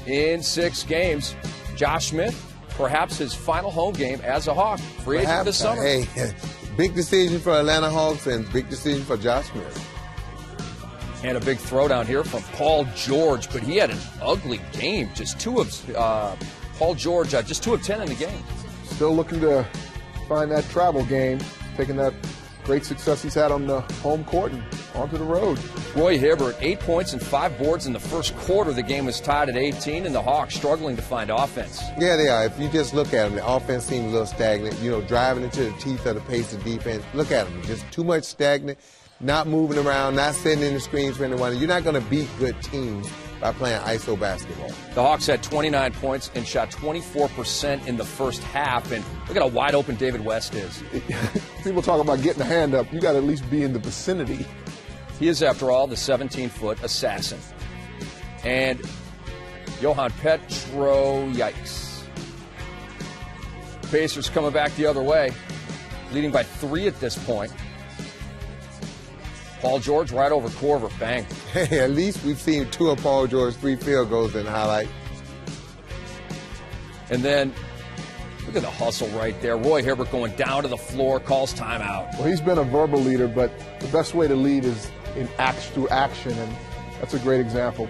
in 6 games. Josh Smith, perhaps his final home game as a Hawk. Free agent this summer. Hey, big decision for Atlanta Hawks and big decision for Josh Smith. And a big throwdown here from Paul George, but he had an ugly game. Just 2 of Paul George, just 2 of 10 in the game. Still looking to find that travel game, taking that great success he's had on the home court and onto the road. Roy Hibbert, 8 points and 5 boards in the first quarter. The game was tied at 18, and the Hawks struggling to find offense. Yeah, they are. If you just look at them, the offense seems a little stagnant. You know, driving into the teeth of the pace of defense. Look at them. Just too much stagnant, not moving around, not setting in the screens for anyone. You're not going to beat good teams by playing ISO basketball. The Hawks had 29 points and shot 24% in the first half. And look at how wide open David West is. People talk about getting a hand up. You got to at least be in the vicinity. He is, after all, the 17-foot assassin. And Johan Petro, yikes. Pacers coming back the other way, leading by 3 at this point. Paul George right over Korver, bang. Hey, at least we've seen 2 of Paul George's 3 field goals in highlight. And then, look at the hustle right there. Roy Hibbert going down to the floor, calls timeout. Well, he's been a verbal leader, but the best way to lead is through action, and that's a great example.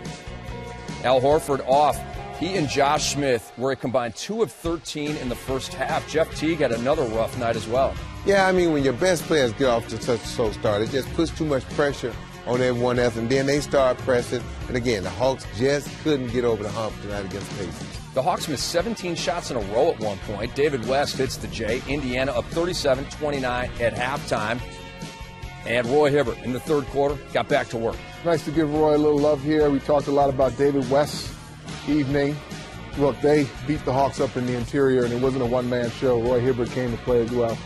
Al Horford off. He and Josh Smith were a combined 2 of 13 in the first half. Jeff Teague had another rough night as well. Yeah, I mean, when your best players get off to such a slow start, it just puts too much pressure on everyone else, and then they start pressing. And again, the Hawks just couldn't get over the hump tonight against the Pacers. The Hawks missed 17 shots in a row at one point. David West hits the J. Indiana up 37-29 at halftime. And Roy Hibbert in the third quarter got back to work. Nice to give Roy a little love here. We talked a lot about David West's evening. Look, they beat the Hawks up in the interior, and it wasn't a one-man show. Roy Hibbert came to play as well.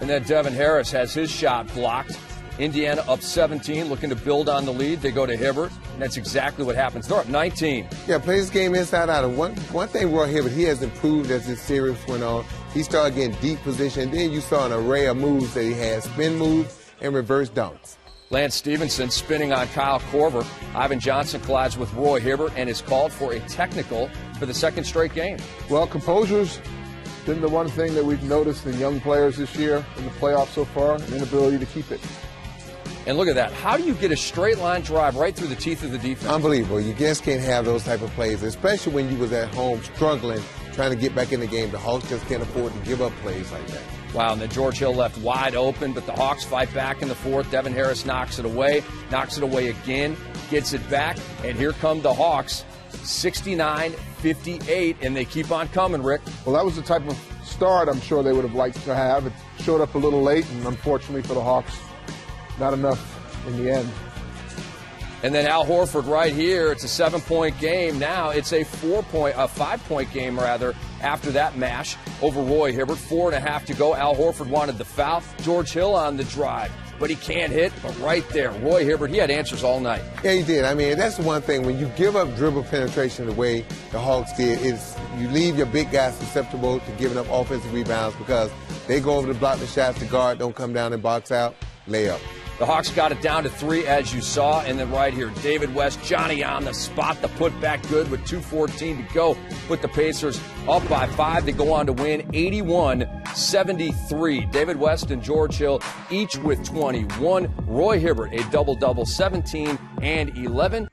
And then Devin Harris has his shot blocked. Indiana up 17, looking to build on the lead. They go to Hibbert, and that's exactly what happens. They're up 19. Yeah, play this game inside out. One thing, Roy Hibbert, he has improved as this series went on. He started getting deep position, and then you saw an array of moves that he had, spin moves and reverse dunks. Lance Stevenson spinning on Kyle Korver. Ivan Johnson collides with Roy Hibbert and is called for a technical for the second straight game. Well, composure's been the one thing that we've noticed in young players this year in the playoffs so far, an inability to keep it. And look at that. How do you get a straight line drive right through the teeth of the defense? Unbelievable. You just can't have those type of plays, especially when you was at home struggling, trying to get back in the game. The Hawks just can't afford to give up plays like that. Wow, and then George Hill left wide open, but the Hawks fight back in the fourth. Devin Harris knocks it away again, gets it back, and here come the Hawks, 69-58, and they keep on coming, Rick. Well, that was the type of start I'm sure they would have liked to have. It showed up a little late, and unfortunately for the Hawks, not enough in the end. And then Al Horford right here. It's a 7-point game. Now it's a 5-point game, rather, after that mash over Roy Hibbert. 4.5 to go. Al Horford wanted the foul. George Hill on the drive, but he can't hit. But right there, Roy Hibbert, he had answers all night. Yeah, he did. I mean, that's the one thing. When you give up dribble penetration the way the Hawks did, is you leave your big guys susceptible to giving up offensive rebounds because they go over to block the shots. The guard don't come down and box out, layup. The Hawks got it down to 3, as you saw. And then right here, David West, Johnny on the spot. The put back good with 2:14 to go. Put the Pacers up by 5. They go on to win 81-73. David West and George Hill each with 21. Roy Hibbert, a double-double, 17 and 11.